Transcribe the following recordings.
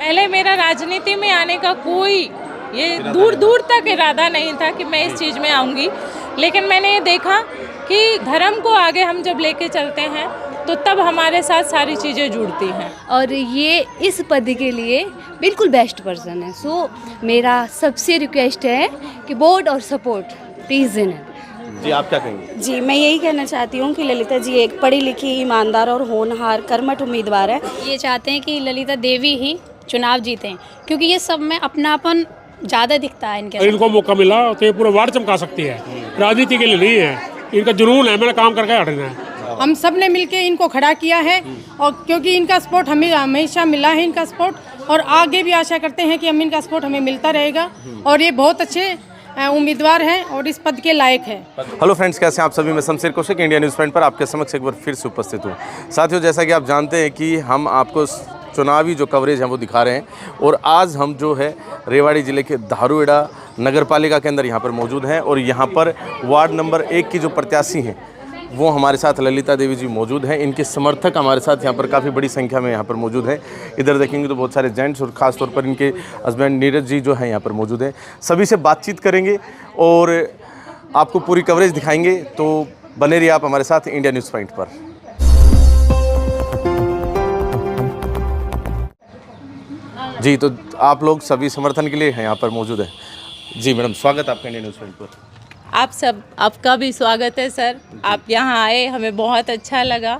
पहले मेरा राजनीति में आने का कोई ये दूर दूर तक इरादा नहीं था कि मैं इस चीज़ में आऊँगी, लेकिन मैंने ये देखा कि धर्म को आगे हम जब लेके चलते हैं तो तब हमारे साथ सारी चीज़ें जुड़ती हैं। और ये इस पद के लिए बिल्कुल बेस्ट पर्सन है। सो मेरा सबसे रिक्वेस्ट है कि वोट और सपोर्ट प्लीज़ देना। जी आप क्या कहेंगे? जी मैं यही कहना चाहती हूँ कि ललिता जी एक पढ़ी लिखी, ईमानदार और होनहार कर्मठ उम्मीदवार है। ये चाहते हैं कि ललिता देवी ही चुनाव जीतें, क्योंकि ये सब में अपनापन ज़्यादा दिखता है इनके। इनको मौका मिला तो ये पूरा वार्ड चमका सकती है, राजनीति के लिए नहीं है। इनका जुनून है, मैंने काम करके हटना है। हम सब ने मिलके इनको खड़ा किया है और क्योंकि इनका सपोर्ट हमें हमेशा मिला है इनका सपोर्ट, और आगे भी आशा करते हैं कि हम इनका सपोर्ट हमें मिलता रहेगा। और ये बहुत अच्छे उम्मीदवार हैं और इस पद के लायक है। हेलो फ्रेंड्स, कैसे हैं आप सभी? मैं Shamsher Kaushik India news point पर आपके समक्ष एक बार फिर से उपस्थित हूँ। साथियों, जैसा कि आप जानते हैं कि हम आपको चुनावी जो कवरेज है वो दिखा रहे हैं, और आज हम जो है रेवाड़ी ज़िले के धारूहेड़ा नगर पालिका के अंदर यहाँ पर मौजूद हैं, और यहाँ पर वार्ड नंबर 1 की जो प्रत्याशी हैं वो हमारे साथ ललिता देवी जी मौजूद हैं। इनके समर्थक हमारे साथ यहाँ पर काफ़ी बड़ी संख्या में यहाँ पर मौजूद हैं। इधर देखेंगे तो बहुत सारे जेंट्स और ख़ास तौर पर इनके हस्बैंड नीरज जी जो हैं यहाँ पर मौजूद हैं। सभी से बातचीत करेंगे और आपको पूरी कवरेज दिखाएंगे, तो बने रहिए आप हमारे साथ इंडिया न्यूज़ पॉइंट पर। जी, तो आप लोग सभी समर्थन के लिए हैं यहाँ पर मौजूद हैं। जी मैडम, स्वागत आपका इंडिया न्यूज़ पॉइंट पर। आपका भी स्वागत है सर। आप यहाँ आए, हमें बहुत अच्छा लगा,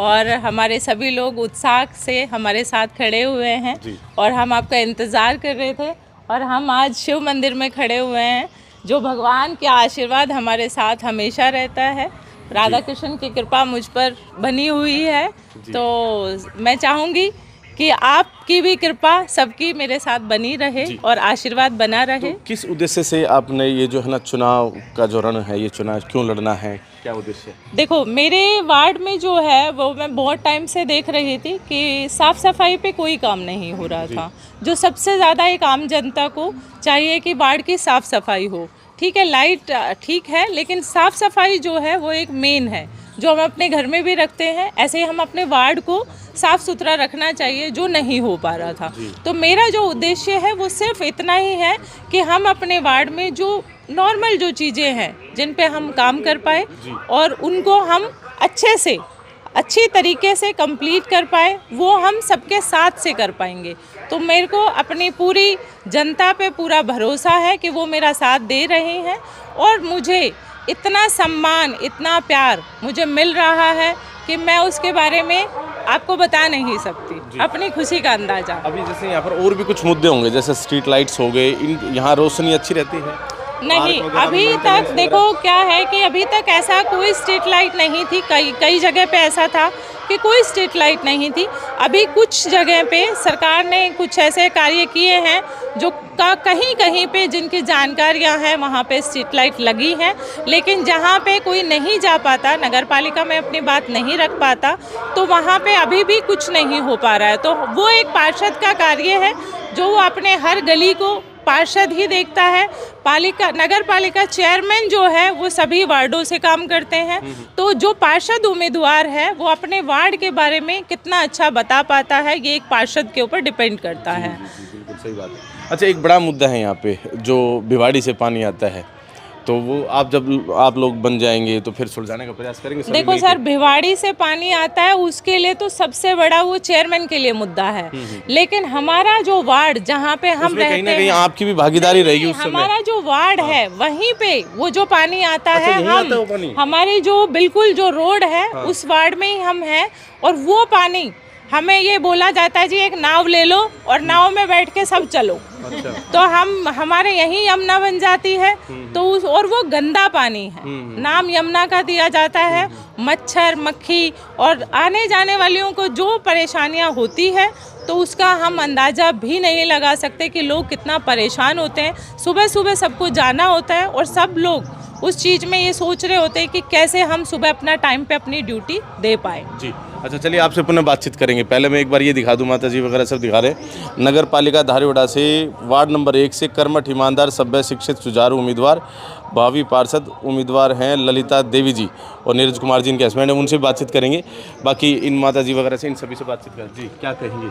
और हमारे सभी लोग उत्साह से हमारे साथ खड़े हुए हैं और हम आपका इंतज़ार कर रहे थे। और हम आज शिव मंदिर में खड़े हुए हैं, जो भगवान के आशीर्वाद हमारे साथ हमेशा रहता है। राधा कृष्ण की कृपा मुझ पर बनी हुई है, तो मैं चाहूँगी कि आपकी भी कृपा सबकी मेरे साथ बनी रहे और आशीर्वाद बना रहे। तो किस उद्देश्य से आपने ये जो है ना चुनाव का जो रण है, ये चुनाव क्यों लड़ना है, क्या उद्देश्य? देखो, मेरे वार्ड में जो है वो मैं बहुत टाइम से देख रही थी कि साफ़ सफाई पे कोई काम नहीं हो रहा था। जो सबसे ज़्यादा एक आम जनता को चाहिए कि वार्ड की साफ़ सफाई हो। ठीक है, लाइट ठीक है, लेकिन साफ़ सफाई जो है वो एक मेन है, जो हम अपने घर में भी रखते हैं। ऐसे ही हम अपने वार्ड को साफ़ सुथरा रखना चाहिए, जो नहीं हो पा रहा था। तो मेरा जो उद्देश्य है वो सिर्फ इतना ही है कि हम अपने वार्ड में जो नॉर्मल जो चीज़ें हैं जिन पे हम काम कर पाए और उनको हम अच्छी तरीके से कंप्लीट कर पाए, वो हम सबके साथ से कर पाएंगे। तो मेरे को अपनी पूरी जनता पे पूरा भरोसा है कि वो मेरा साथ दे रहे हैं, और मुझे इतना सम्मान, इतना प्यार मुझे मिल रहा है कि मैं उसके बारे में आपको बता नहीं सकती, अपनी खुशी का अंदाजा। अभी जैसे यहाँ पर और भी कुछ मुद्दे होंगे, जैसे स्ट्रीट लाइट्स हो गए, यहाँ रोशनी अच्छी रहती है? नहीं, अभी तक देखो क्या है कि अभी तक ऐसा कोई स्ट्रीट लाइट नहीं थी। कई जगह पे ऐसा था कि कोई स्ट्रीट लाइट नहीं थी। अभी कुछ जगह पे सरकार ने कुछ ऐसे कार्य किए हैं जो कहीं कहीं पे जिनकी जानकारियां हैं वहाँ पे स्ट्रीट लाइट लगी हैं, लेकिन जहाँ पे कोई नहीं जा पाता, नगर पालिका में अपनी बात नहीं रख पाता, तो वहाँ पे अभी भी कुछ नहीं हो पा रहा है। तो वो एक पार्षद का कार्य है, जो वो अपने हर गली को पार्षद ही देखता है। नगर पालिका चेयरमैन जो है वो सभी वार्डों से काम करते हैं। तो जो पार्षद उम्मीदवार है वो अपने वार्ड के बारे में कितना अच्छा बता पाता है, ये एक पार्षद के ऊपर डिपेंड करता है। बिल्कुल सही बात है। अच्छा, एक बड़ा मुद्दा है यहाँ पे, जो भिवाड़ी से पानी आता है, तो वो जब आप लोग बन जाएंगे तो फिर सुलझाने का प्रयास करेंगे? देखो सर, भिवाड़ी से पानी आता है उसके लिए तो सबसे बड़ा वो चेयरमैन के लिए मुद्दा है, लेकिन हमारा जो वार्ड जहाँ पे हम रहते हैं, कहीं ना कहीं आपकी भी भागीदारी रहेगी उस समय। हमारा जो वार्ड है वहीं पे वो जो पानी आता है, हमारी जो बिल्कुल जो रोड है उस वार्ड में ही हम हैं, और वो पानी हमें ये बोला जाता है जी एक नाव ले लो और नाव में बैठ के सब चलो। अच्छा। तो हमारे यहीं यमुना बन जाती है, तो और वो गंदा पानी है, नाम यमुना का दिया जाता है। मच्छर मक्खी और आने जाने वालियों को जो परेशानियां होती है, तो उसका हम अंदाज़ा भी नहीं लगा सकते कि लोग कितना परेशान होते हैं। सुबह सुबह सबको जाना होता है और सब लोग उस चीज़ में ये सोच रहे होते हैं कि कैसे हम सुबह अपना टाइम पे अपनी ड्यूटी दे पाए। जी अच्छा, चलिए आपसे पुनः बातचीत करेंगे। पहले मैं एक बार ये दिखा दूँ, माता जी वगैरह सब दिखा रहे। नगर पालिका धारूहेड़ा से वार्ड नंबर 1 से कर्मठ, ईमानदार, सभ्य, शिक्षित, सुचारू उम्मीदवार भावी पार्षद उम्मीदवार हैं ललिता देवी जी और नीरज कुमार जी इनके हस्बैंड हैं, उनसे बातचीत करेंगे। बाकी इन माता जी वगैरह से इन सभी से बातचीत करें। जी क्या कहेंगे,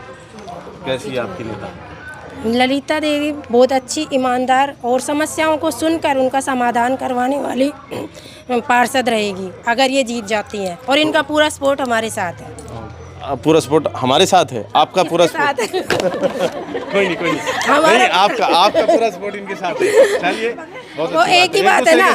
कैसी है आपकी नेता? ललिता देवी बहुत अच्छी, ईमानदार और समस्याओं को सुनकर उनका समाधान करवाने वाली पार्षद रहेगी अगर ये जीत जाती हैं, और इनका पूरा सपोर्ट हमारे साथ है। पूरा सपोर्ट हमारे साथ है, आपका पूरा सपोर्ट कोई नहीं नहीं, आपका पूरा सपोर्ट इनके साथ है। चलिए वो एक ही बात है ना,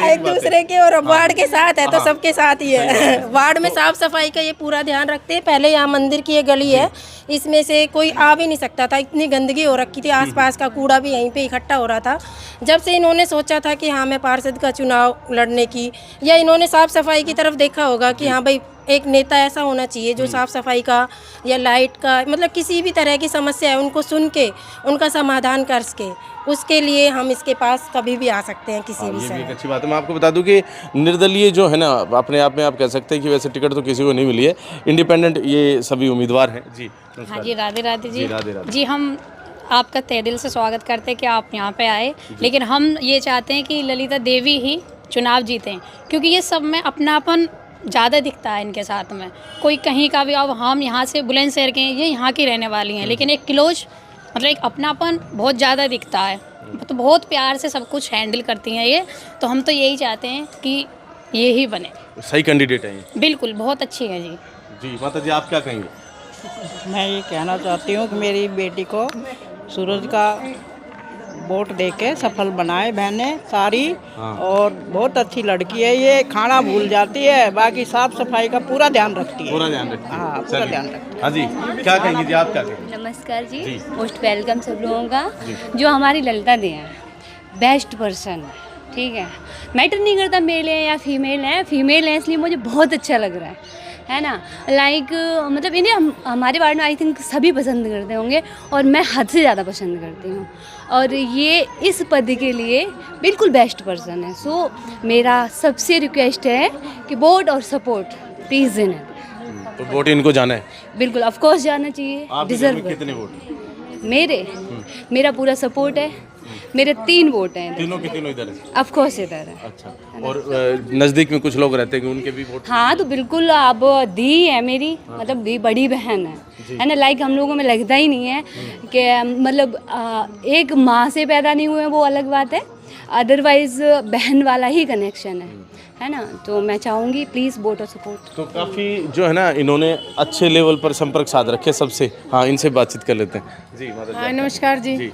एक दूसरे के और वार्ड के साथ है तो सबके साथ ही है। वार्ड में साफ सफाई का ये पूरा ध्यान रखते हैं। पहले यहाँ मंदिर की ये गली है, इसमें से कोई आ भी नहीं सकता था, इतनी गंदगी हो रखी थी, आसपास का कूड़ा भी यहीं पे इकट्ठा हो रहा था। जब से इन्होंने सोचा था कि हाँ मैं पार्षद का चुनाव लड़ने की, या इन्होंने साफ सफाई की तरफ देखा होगा कि हाँ भाई एक नेता ऐसा होना चाहिए जो साफ़ सफाई का या लाइट का, मतलब किसी भी तरह की समस्या है उनको सुन के उनका समाधान कर सके, उसके लिए हम इसके पास कभी भी आ सकते हैं किसी भी ये भी समय। एक अच्छी बात है। मैं आपको बता दूं कि निर्दलीय जो है ना, अपने आप में आप कह सकते हैं कि वैसे टिकट तो किसी को नहीं मिली है, इंडिपेंडेंट ये सभी उम्मीदवार हैं। जी हाँ जी, राधे राधे जी। राधे राधे। जी, हम आपका तहे दिल से स्वागत करते हैं कि आप यहाँ पे आए, लेकिन हम ये चाहते हैं कि ललिता देवी ही चुनाव जीतें, क्योंकि ये सब में अपनापन ज़्यादा दिखता है इनके साथ में। कोई कहीं का भी, अब हम यहाँ से बुलंदशहर के हैं, ये यहाँ की रहने वाली हैं, लेकिन एक क्लोज मतलब एक अपनापन बहुत ज़्यादा दिखता है, तो बहुत प्यार से सब कुछ हैंडल करती हैं ये। तो हम तो यही चाहते हैं कि ये ही बने। सही कैंडिडेट है ये। बिल्कुल, बहुत अच्छी है जी। जी माता जी, आप क्या कहेंगे? मैं ये कहना चाहती हूँ कि मेरी बेटी को सूरज का वोट देके सफल बनाए बहनें सारी। और बहुत अच्छी लड़की है ये, खाना भूल जाती है, बाकी साफ सफाई का पूरा ध्यान रखती है। पूरा ध्यान रखती है। हाँ, पूरा ध्यान रखती है। हाँ जी, क्या कहेंगे जी, आप क्या कहेंगे? नमस्कार जी, मोस्ट वेलकम सब लोगों का। जो हमारी ललिता दी हैं बेस्ट पर्सन है, ठीक है, मैटर नहीं करता मेल है या फीमेल है। फीमेल है इसलिए मुझे बहुत अच्छा लग रहा है ना। लाइक मतलब इन्हें हमारे वार्ड में आई थिंक सभी पसंद करते होंगे, और मैं हद से ज़्यादा पसंद करती हूँ, और ये इस पद के लिए बिल्कुल बेस्ट पर्सन है। सो मेरा सबसे रिक्वेस्ट है कि वोट और सपोर्ट प्लीज़ देना। तो वोट इनको जाना है? बिल्कुल, ऑफ कोर्स जाना चाहिए, डिजर्व। कितने वोट? मेरा पूरा सपोर्ट है। मेरे 3 वोट हैं, तीनों के तीनों इधर है? ऑफ कोर्स इधर है। अच्छा, और नज़दीक में कुछ लोग रहते हैं कि उनके भी वोट? हाँ, तो बिल्कुल, अब दी है मेरी, मतलब दी बड़ी बहन है ना। लाइक हम लोगों में लगता ही नहीं है कि मतलब एक माँ से पैदा नहीं हुए, वो अलग बात है, अदरवाइज बहन वाला ही कनेक्शन है ना। तो मैं चाहूँगी प्लीज़ वोट और सपोर्ट। तो काफ़ी जो है ना, इन्होंने अच्छे लेवल पर संपर्क साध रखे सबसे। हाँ, इनसे बातचीत कर लेते हैं। जी माता जी। हाँ, नमस्कार जी।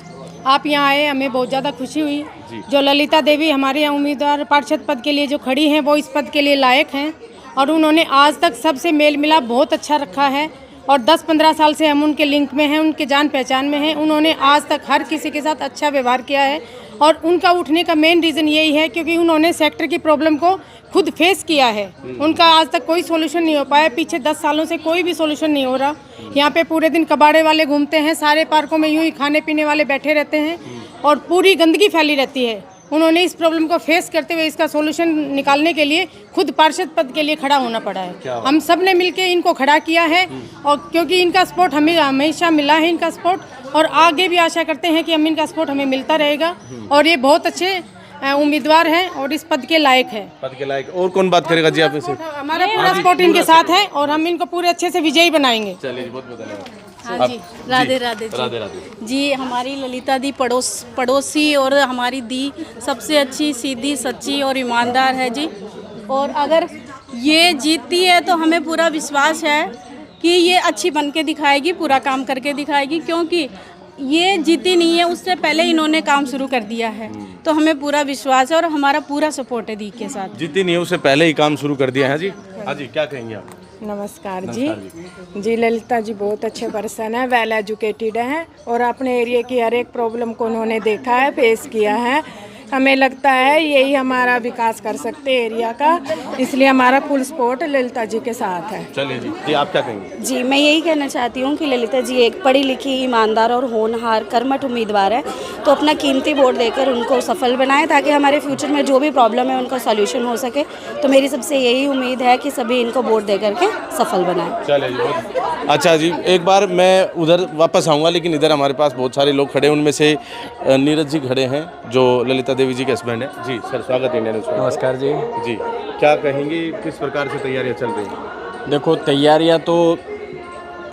आप यहाँ आए, हमें बहुत ज़्यादा खुशी हुई। जो ललिता देवी हमारे यहाँ उम्मीदवार पार्षद पद के लिए जो खड़ी हैं, वो इस पद के लिए लायक हैं, और उन्होंने आज तक सबसे मेल मिलाप बहुत अच्छा रखा है, और 10-15 साल से हम उनके लिंक में हैं, उनके जान पहचान में हैं। उन्होंने आज तक हर किसी के साथ अच्छा व्यवहार किया है, और उनका उठने का मेन रीज़न यही है क्योंकि उन्होंने सेक्टर की प्रॉब्लम को खुद फेस किया है। उनका आज तक कोई सोल्यूशन नहीं हो पाया, पीछे 10 सालों से कोई भी सोल्यूशन नहीं हो रहा। यहाँ पे पूरे दिन कबाड़े वाले घूमते हैं, सारे पार्कों में यूं ही खाने पीने वाले बैठे रहते हैं, और पूरी गंदगी फैली रहती है। उन्होंने इस प्रॉब्लम को फेस करते हुए इसका सोल्यूशन निकालने के लिए खुद पार्षद पद के लिए खड़ा होना पड़ा है। हम सब ने मिलकर इनको खड़ा किया है, और क्योंकि इनका सपोर्ट हमें हमेशा मिला है, इनका सपोर्ट, और आगे भी आशा करते हैं कि हम इनका सपोर्ट हमें मिलता रहेगा। और ये बहुत अच्छे उम्मीदवार हैं और इस पद के लायक है। पद के लायक। और कौन बात करेगा जी आप से? हमारा पूरा सपोर्ट इनके साथ है, और हम इनको पूरे अच्छे से विजयी बनाएंगे। चलिए, बहुत धन्यवाद। हाँ जी, राधे राधे जी। राधे राधे जी, हमारी ललिता दी पड़ोसी और हमारी दी सबसे अच्छी, सीधी, सच्ची और ईमानदार है जी। और अगर ये जीतती है तो हमें पूरा विश्वास है कि ये अच्छी बन के दिखाएगी, पूरा काम करके दिखाएगी, क्योंकि ये जीती नहीं है, उससे पहले इन्होंने काम शुरू कर दिया है। तो हमें पूरा विश्वास है और हमारा पूरा सपोर्ट है दी के साथ। जीती नहीं है, उससे पहले ही काम शुरू कर दिया है। जी हाँ जी, क्या कहेंगे आप? नमस्कार जी। ललिता जी बहुत अच्छे पर्सन है, वेल एजुकेटेड हैं, और अपने एरिया की हर एक प्रॉब्लम को उन्होंने देखा है, फेस किया है। हमें लगता है यही हमारा विकास कर सकते हैं एरिया का, इसलिए हमारा फुल सपोर्ट ललिता जी के साथ है। चलिए जी, आप क्या कहेंगे? जी, मैं यही कहना चाहती हूँ कि ललिता जी एक पढ़ी लिखी, ईमानदार और होनहार कर्मठ उम्मीदवार है, तो अपना कीमती वोट देकर उनको सफल बनाएं, ताकि हमारे फ्यूचर में जो भी प्रॉब्लम है उनका सॉल्यूशन हो सके। तो मेरी सबसे यही उम्मीद है कि सभी इनको वोट दे करके सफल बनाएं। चलिए जी, बहुत अच्छा जी। एक बार मैं उधर वापस आऊँगा, लेकिन इधर हमारे पास बहुत सारे लोग खड़े हैं, उनमें से नीरज जी खड़े हैं जो ललिता देवी जी के हस्बैंड हैं। जी सर, स्वागत है इंडियन न्यूज़ पर। नमस्कार जी। जी, क्या कहेंगे, किस प्रकार से तैयारियां चल रही हैं? देखो, तैयारियां तो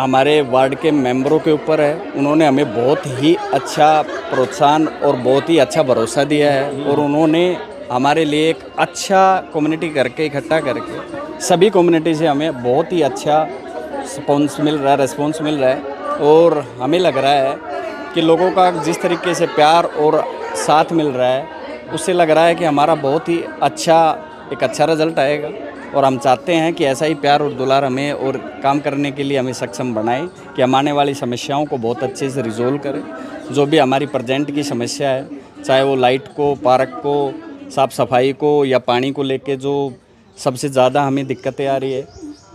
हमारे वार्ड के मेंबरों के ऊपर है। उन्होंने हमें बहुत ही अच्छा प्रोत्साहन और बहुत ही अच्छा भरोसा दिया है और उन्होंने हमारे लिए एक अच्छा कम्युनिटी करके इकट्ठा करके सभी कम्युनिटी से हमें बहुत ही अच्छा रिस्पॉन्स मिल रहा है और हमें लग रहा है कि लोगों का जिस तरीके से प्यार और साथ मिल रहा है उससे लग रहा है कि हमारा बहुत ही एक अच्छा रिजल्ट आएगा और हम चाहते हैं कि ऐसा ही प्यार और दुलार हमें और काम करने के लिए हमें सक्षम बनाए कि हम आने वाली समस्याओं को बहुत अच्छे से रिजोल्व करें। जो भी हमारी प्रेजेंट की समस्या है, चाहे वो लाइट को, पार्क को, साफ़ सफाई को या पानी को लेके जो सबसे ज़्यादा हमें दिक्कतें आ रही है,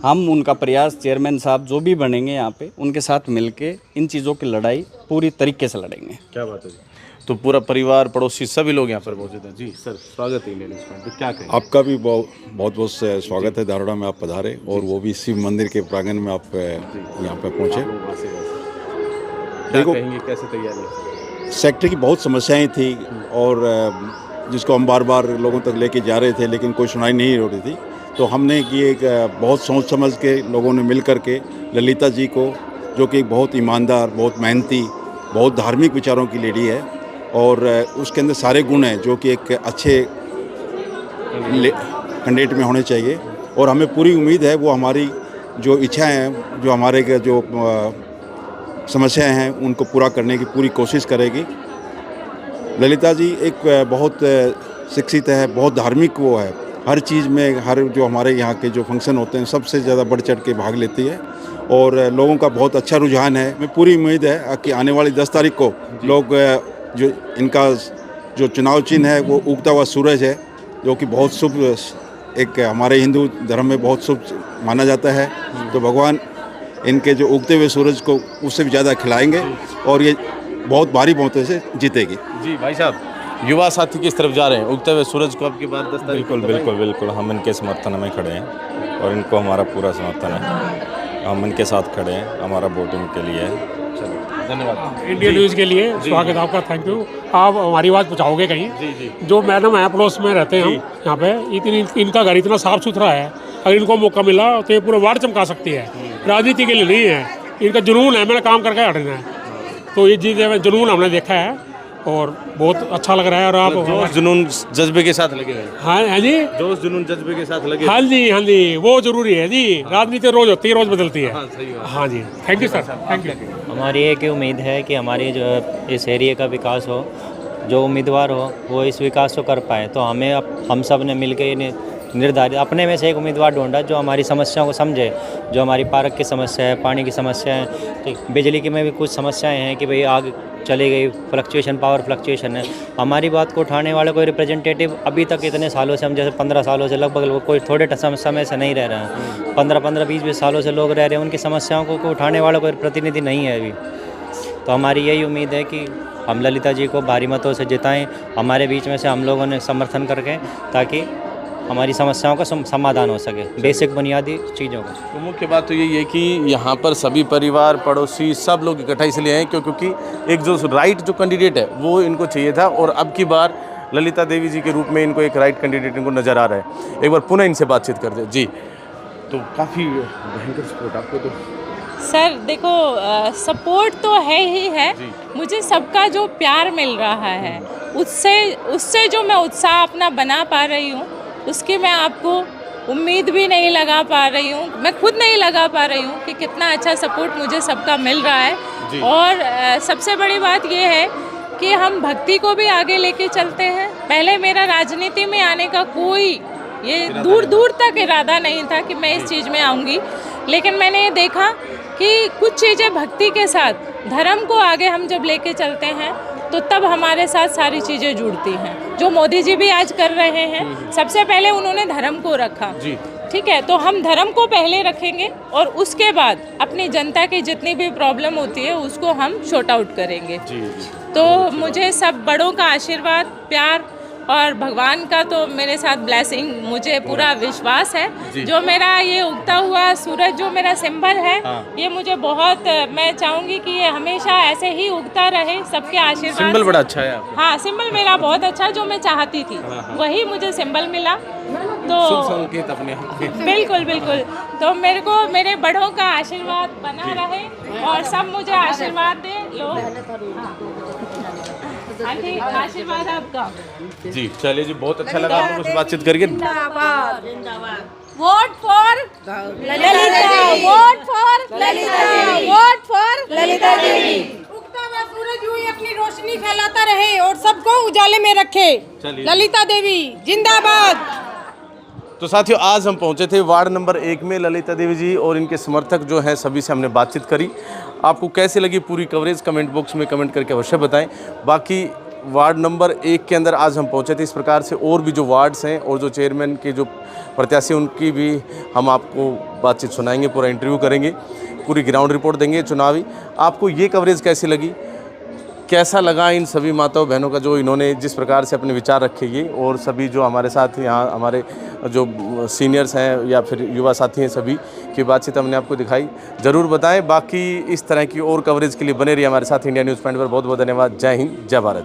हम उनका प्रयास, चेयरमैन साहब जो भी बनेंगे यहाँ पे, उनके साथ मिलके इन चीज़ों की लड़ाई पूरी तरीके से लड़ेंगे। क्या बात है। तो पूरा परिवार, पड़ोसी, सभी लोग यहाँ पर मौजूद हैं। जी सर, स्वागत है इंडियन न्यूज़ पर। तो क्या कहेंगे? आपका भी बहुत स्वागत है। धारोड़ा में आप पधारे और वो भी शिव मंदिर के प्रांगण में आप यहाँ पे पहुँचे। क्या कहेंगे, कैसे तैयारी? सेक्टर की बहुत समस्याएं थी और जिसको हम बार बार लोगों तक लेके जा रहे थे लेकिन कोई सुनाई नहीं हो रही थी, तो हमने कि एक बहुत सोच समझ के लोगों ने मिल कर के ललिता जी को, जो कि बहुत ईमानदार, बहुत मेहनती, बहुत धार्मिक विचारों की लेडी है और उसके अंदर सारे गुण हैं जो कि एक अच्छे कैंडिडेट में होने चाहिए और हमें पूरी उम्मीद है वो हमारी जो इच्छाएं हैं, जो हमारे जो समस्याएं हैं, उनको पूरा करने की पूरी कोशिश करेगी। ललिता जी एक बहुत शिक्षित है, बहुत धार्मिक वो है, हर चीज़ में, हर जो हमारे यहाँ के जो फंक्शन होते हैं सबसे ज़्यादा बढ़ चढ़ के भाग लेती है और लोगों का बहुत अच्छा रुझान है। मैं पूरी उम्मीद है कि आने वाली 10 तारीख को लोग जो इनका जो चुनाव चिन्ह है वो उगता हुआ सूरज है, जो कि बहुत शुभ, एक हमारे हिंदू धर्म में बहुत शुभ माना जाता है। तो भगवान इनके जो उगते हुए सूरज को उससे भी ज़्यादा खिलाएंगे और ये बहुत भारी बहुमत से जीतेगी। जी भाई साहब, युवा साथी किस तरफ जा रहे हैं? उगते हुए सूरज को आपकी बात 10 तारीख? बिल्कुल हम इनके समर्थन में खड़े हैं और इनको हमारा पूरा समर्थन है। हम इनके साथ खड़े हैं, हमारा वोट इनके लिए है। धन्यवाद। इंडियन न्यूज़ के लिए स्वागत आपका, थैंक यू। आप हमारी आवाज़ पहुँचाओगे कहीं? जी। जो मैडम है पड़ोस में रहते हैं हम यहाँ पे, इनका घर इतना साफ सुथरा है, अगर इनको मौका मिला तो ये पूरा वार्ड चमका सकती है। राजनीति के लिए नहीं है, इनका जुनून है, मैंने काम करके हटना है, तो ये जुनून हमने देखा है और बहुत अच्छा लग रहा है। और आप जोश जुनून जज्बे के साथ लगे हुए हैं? हाँ जी, जोश जुनून जज्बे के साथ लगे। हाँ जी, वो जरूरी है जी। राजनीति रोज होती है, रोज बदलती है। हाँ जी, thank you sir, thank you. हमारी एक ही उम्मीद है कि हमारी जो इस एरिया का विकास हो, जो उम्मीदवार हो वो इस विकास को कर पाए। तो हमें हम सब ने मिलकर निर्धारित अपने में से एक उम्मीदवार ढूंढा जो हमारी समस्याओं को समझे, जो हमारी पार्क की समस्या है, पानी की समस्या है, तो बिजली की में भी कुछ समस्याएं हैं कि भाई आग चली गई, फ्लक्चुएशन, पावर फ्लक्चुएशन है। हमारी बात को उठाने वाले कोई रिप्रेजेंटेटिव अभी तक इतने सालों से, हम जैसे 15 सालों से लगभग, कोई थोड़े समय से नहीं रह रहे हैं, 15 20 सालों से लोग रह रहे हैं, उनकी समस्याओं को उठाने वाला कोई प्रतिनिधि नहीं है अभी। तो हमारी यही उम्मीद है कि हम ललिता जी को भारी मतों से जिताएं, हमारे बीच में से हम लोगों ने समर्थन करके, ताकि हमारी समस्याओं का समाधान हो सके, बेसिक बुनियादी चीज़ों का। तो मुख्य बात तो यही है कि यहाँ पर सभी परिवार, पड़ोसी, सब लोग इकट्ठा इसलिए हैं क्योंकि एक जो राइट जो कैंडिडेट है वो इनको चाहिए था और अब की बार ललिता देवी जी के रूप में इनको एक राइट कैंडिडेट इनको नज़र आ रहा है। एक बार पुनः इनसे बातचीत करते हैं। जी, तो काफ़ी भयंकर सपोर्ट आपको। तो सर देखो, सपोर्ट तो है ही है, मुझे सबका जो प्यार मिल रहा है उससे जो मैं उत्साह अपना बना पा रही हूँ, उसकी मैं आपको उम्मीद भी नहीं लगा पा रही हूँ, मैं खुद नहीं लगा पा रही हूँ कि कितना अच्छा सपोर्ट मुझे सबका मिल रहा है। और सबसे बड़ी बात ये है कि हम भक्ति को भी आगे लेके चलते हैं। पहले मेरा राजनीति में आने का कोई ये दूर तक इरादा नहीं था कि मैं इस चीज़ में आऊँगी, लेकिन मैंने ये देखा कि कुछ चीज़ें भक्ति के साथ, धर्म को आगे हम जब लेके चलते हैं तो तब हमारे साथ सारी चीज़ें जुड़ती हैं। जो मोदी जी भी आज कर रहे हैं, सबसे पहले उन्होंने धर्म को रखा, ठीक है, तो हम धर्म को पहले रखेंगे और उसके बाद अपनी जनता की जितनी भी प्रॉब्लम होती है उसको हम शॉर्ट आउट करेंगे। तो मुझे सब बड़ों का आशीर्वाद, प्यार और भगवान का तो मेरे साथ ब्लेसिंग, मुझे पूरा विश्वास है। जो मेरा ये उगता हुआ सूरज जो मेरा सिंबल है, ये मुझे बहुत, मैं चाहूँगी कि ये हमेशा ऐसे ही उगता रहे, सबके आशीर्वाद। सिंबल बड़ा अच्छा है आपका। हाँ, सिंबल मेरा बहुत अच्छा, जो मैं चाहती थी वही मुझे सिंबल मिला। तो शुभ संकेत अपने आप के। बिल्कुल बिल्कुल, तो मेरे को मेरे बड़ों का आशीर्वाद बना रहे और सब मुझे आशीर्वाद दे। लो आंटी, आशीर्वाद आपका। जी चलिए जी, बहुत अच्छा लगा आपको से बातचीत करके। Vote for Lalita, vote for Lalita, vote for Lalita Devi. उगता हुआ सूरज यूं ही अपनी रोशनी फैलाता रहे और सबको उजाले में रखे। ललिता देवी जिंदाबाद। तो साथियों, आज हम पहुंचे थे वार्ड नंबर 1 में ललिता देवी जी और इनके समर्थक जो हैं सभी से हमने बातचीत करी। आपको कैसी लगी पूरी कवरेज कमेंट बॉक्स में कमेंट करके अवश्य बताएं। बाकी वार्ड नंबर 1 के अंदर आज हम पहुंचे थे। इस प्रकार से और भी जो वार्ड्स हैं और जो चेयरमैन के जो प्रत्याशी उनकी भी हम आपको बातचीत सुनाएंगे, पूरा इंटरव्यू करेंगे, पूरी ग्राउंड रिपोर्ट देंगे चुनावी। आपको ये कवरेज कैसी लगी, कैसा लगा इन सभी माताओं बहनों का जो इन्होंने जिस प्रकार से अपने विचार रखे ये, और सभी जो हमारे साथ यहाँ हमारे जो सीनियर्स हैं या फिर युवा साथी हैं सभी की बातचीत हमने आपको दिखाई। ज़रूर बताएं। बाकी इस तरह की और कवरेज के लिए बने रहिए हमारे साथ इंडिया न्यूज़ पॉइंट पर। बहुत बहुत धन्यवाद। जय हिंद, जय भारत।